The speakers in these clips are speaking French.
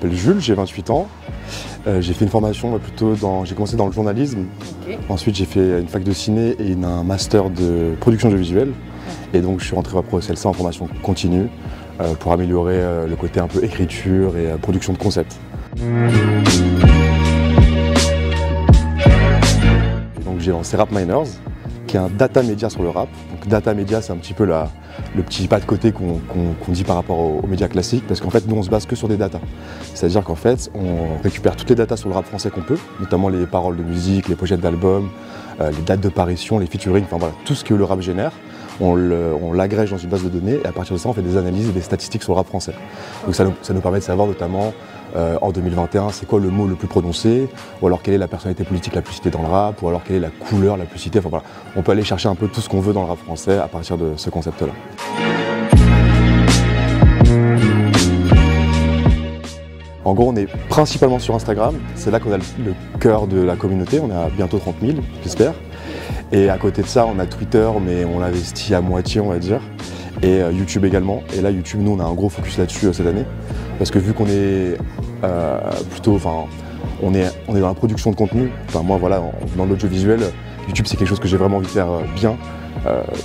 m'appelle Jules, j'ai 28 ans. J'ai fait une formation j'ai commencé dans le journalisme. Okay. Ensuite j'ai fait une fac de ciné et un master de production de jeux visuels. Et donc je suis rentré à ProSLC en formation continue pour améliorer le côté un peu écriture et production de concept. Donc j'ai lancé Rap Miners, qui est un data média sur le rap. Donc data média, c'est un petit peu le petit pas de côté qu'on dit par rapport aux médias classiques, parce qu'en fait nous on se base que sur des datas. C'est-à-dire qu'en fait on récupère toutes les datas sur le rap français qu'on peut, notamment les paroles de musique, les pochettes d'albums, les dates de parution, les featuring, enfin voilà, tout ce que le rap génère, on l'agrège dans une base de données et à partir de ça on fait des analyses et des statistiques sur le rap français. Donc ça nous permet de savoir notamment en 2021 c'est quoi le mot le plus prononcé, ou alors quelle est la personnalité politique la plus citée dans le rap, ou alors quelle est la couleur la plus citée, enfin voilà. On peut aller chercher un peu tout ce qu'on veut dans le rap français à partir de ce concept-là. En gros, on est principalement sur Instagram, c'est là qu'on a le cœur de la communauté, on est à bientôt 30 000, j'espère. Et à côté de ça, on a Twitter, mais on l'investit à moitié, on va dire. Et YouTube également. Et là, YouTube, nous, on a un gros focus là-dessus cette année. Parce que vu qu'on est on est dans la production de contenu, enfin moi, voilà, dans l'audiovisuel, YouTube, c'est quelque chose que j'ai vraiment envie de faire bien.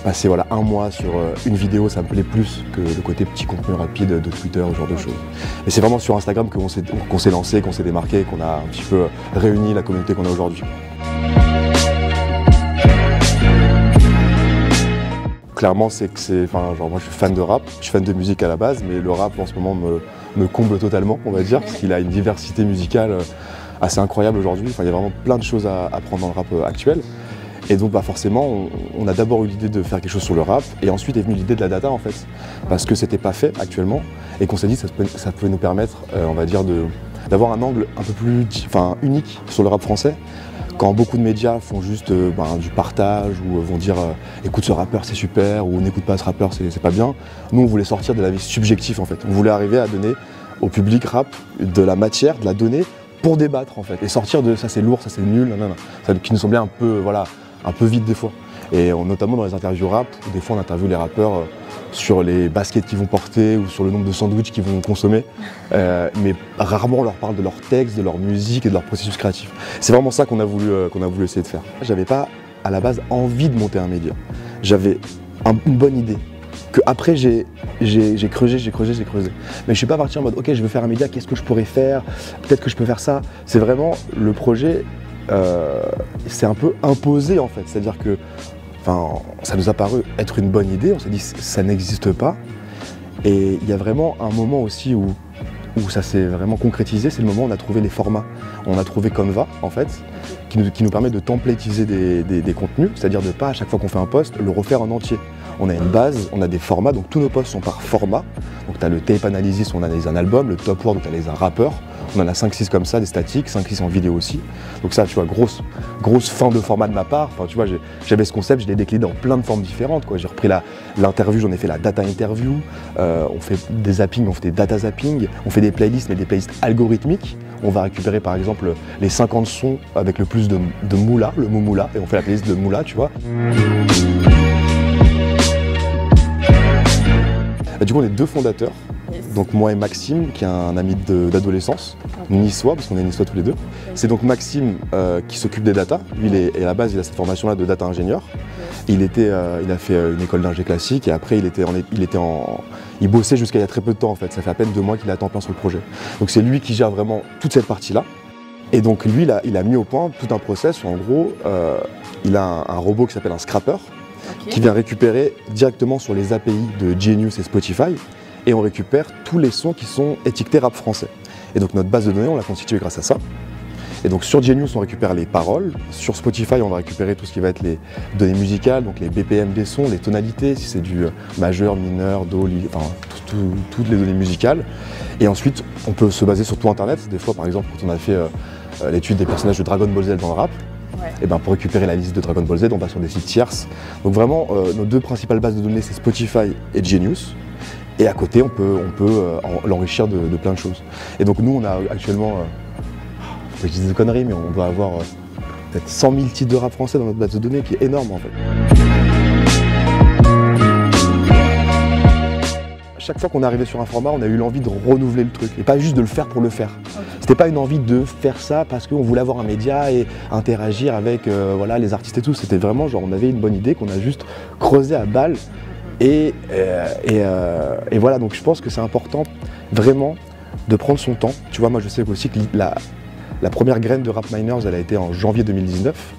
Passer voilà, un mois sur une vidéo, ça me plaît plus que le côté petit contenu rapide de Twitter, ce genre de choses. Mais c'est vraiment sur Instagram qu'on s'est lancé, qu'on s'est démarqué, qu'on a un petit peu réuni la communauté qu'on a aujourd'hui. Clairement, genre moi je suis fan de rap, je suis fan de musique à la base, mais le rap en ce moment me comble totalement, on va dire, parce qu'il a une diversité musicale assez incroyable aujourd'hui. Enfin, il y a vraiment plein de choses à apprendre dans le rap actuel. Et donc forcément, on a d'abord eu l'idée de faire quelque chose sur le rap, et ensuite est venue l'idée de la data en fait, parce que c'était pas fait actuellement, et qu'on s'est dit que ça pouvait nous permettre, on va dire, d'avoir un angle un peu plus unique sur le rap français. Quand beaucoup de médias font juste du partage ou vont dire écoute ce rappeur c'est super ou n'écoute pas ce rappeur c'est pas bien, nous on voulait sortir de l'avis subjectif en fait. On voulait arriver à donner au public rap de la matière, de la donnée pour débattre en fait. Et sortir de ça c'est lourd, ça c'est nul, ça qui nous semblait un peu vide des fois. Et notamment dans les interviews rap, où des fois on interviewe les rappeurs sur les baskets qu'ils vont porter ou sur le nombre de sandwichs qu'ils vont consommer, mais rarement on leur parle de leur texte, de leur musique et de leur processus créatif. C'est vraiment ça qu'on a voulu essayer de faire. J'avais pas à la base envie de monter un média. J'avais une bonne idée que après j'ai creusé. Mais je suis pas parti en mode ok je veux faire un média, qu'est-ce que je pourrais faire, peut-être que je peux faire ça. C'est vraiment le projet. C'est un peu imposé en fait, c'est-à-dire que ça nous a paru être une bonne idée, on s'est dit ça n'existe pas, et il y a vraiment un moment aussi où ça s'est vraiment concrétisé, c'est le moment où on a trouvé les formats. On a trouvé Canva en fait, qui nous permet de templatiser des contenus, c'est-à-dire de pas à chaque fois qu'on fait un post le refaire en entier. On a une base, on a des formats, donc tous nos posts sont par format. Donc tu as le tape analysis, on analyse un album, le top word, on analyse un rappeur. On en a 5-6 comme ça, des statiques, 5-6 en vidéo aussi. Donc ça, tu vois, grosse fin de format de ma part. Enfin, tu vois, j'avais ce concept, je l'ai décliné dans plein de formes différentes, quoi. J'ai repris l'interview, j'en ai fait la data interview. On fait des zappings, on fait des data zapping. On fait des playlists, mais des playlists algorithmiques. On va récupérer par exemple les 50 sons avec le plus de moula, le mot moula, et on fait la playlist de moula, tu vois. Et du coup, on est deux fondateurs. Donc moi et Maxime, qui est un ami d'adolescence, niçois, parce qu'on est niçois tous les deux. C'est donc Maxime qui s'occupe des data. Lui, à la base, il a cette formation-là de data ingénieur. Il a fait une école d'ingé classique et après, il bossait jusqu'à il y a très peu de temps en fait. Ça fait à peine 2 mois qu'il est à temps plein sur le projet. Donc c'est lui qui gère vraiment toute cette partie-là. Et donc lui, il a mis au point tout un process où en gros, il a un robot qui s'appelle un scrapper, qui vient récupérer directement sur les API de Genius et Spotify. Et on récupère tous les sons qui sont étiquetés rap français. Et donc notre base de données, on l'a constituée grâce à ça. Et donc sur Genius, on récupère les paroles. Sur Spotify, on va récupérer tout ce qui va être les données musicales, donc les BPM des sons, les tonalités, si c'est du majeur, mineur, do, enfin toutes les données musicales. Et ensuite, on peut se baser sur tout Internet. Des fois, par exemple, quand on a fait l'étude des personnages de Dragon Ball Z dans le rap, et ben pour récupérer la liste de Dragon Ball Z, on va sur des sites tierces. Donc vraiment, nos deux principales bases de données, c'est Spotify et Genius. Et à côté, on peut l'enrichir de plein de choses. Et donc nous, on a actuellement, je dis des conneries, mais on doit avoir peut-être 100 000 titres de rap français dans notre base de données, qui est énorme en fait. chaque fois qu'on est arrivé sur un format, on a eu l'envie de renouveler le truc et pas juste de le faire pour le faire. Okay. C'était pas une envie de faire ça parce qu'on voulait avoir un média et interagir avec voilà, les artistes et tout. C'était vraiment genre on avait une bonne idée qu'on a juste creusé à balle et voilà. Donc je pense que c'est important vraiment de prendre son temps. Tu vois, moi je sais aussi que la première graine de RapMiners, elle a été en janvier 2019.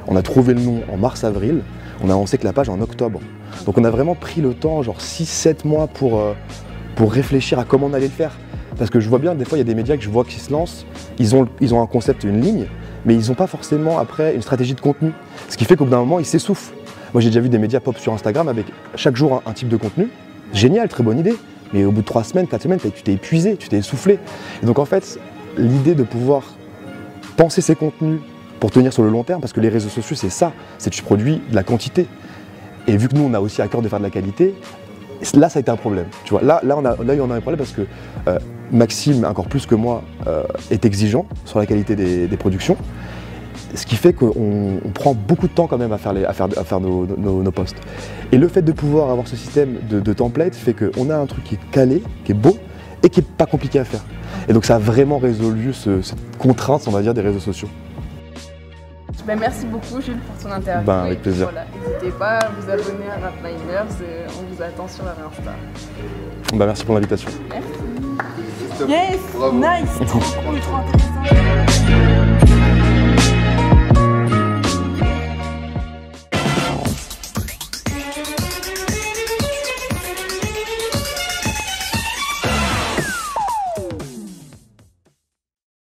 On a trouvé le nom en mars-avril. On a lancé que la page en octobre. Donc on a vraiment pris le temps, genre 6-7 mois pour réfléchir à comment on allait le faire. Parce que je vois bien, des fois il y a des médias que je vois qui se lancent, ils ont un concept, une ligne, mais ils n'ont pas forcément après une stratégie de contenu. Ce qui fait qu'au bout d'un moment, ils s'essoufflent. Moi j'ai déjà vu des médias pop sur Instagram avec chaque jour un type de contenu. Génial, très bonne idée. Mais au bout de 3 semaines, 4 semaines, tu t'es épuisé, tu t'es essoufflé. Et donc en fait, l'idée de pouvoir penser ses contenus pour tenir sur le long terme, parce que les réseaux sociaux c'est ça, c'est que tu produis de la quantité. Et vu que nous on a aussi à cœur de faire de la qualité, là ça a été un problème. Tu vois, là on a un problème parce que Maxime, encore plus que moi, est exigeant sur la qualité des productions. Ce qui fait qu'on prend beaucoup de temps quand même à faire nos posts. Et le fait de pouvoir avoir ce système de template fait qu'on a un truc qui est calé, qui est beau et qui n'est pas compliqué à faire. Et donc ça a vraiment résolu cette contrainte, on va dire, des réseaux sociaux. Ben, merci beaucoup Jules pour ton interview. Ben, avec plaisir. Voilà, n'hésitez pas à vous abonner à RapMiners, on vous attend sur leur Insta. Ben, merci pour l'invitation. Merci. Yes, bravo. Nice, trop cool, trop intéressant.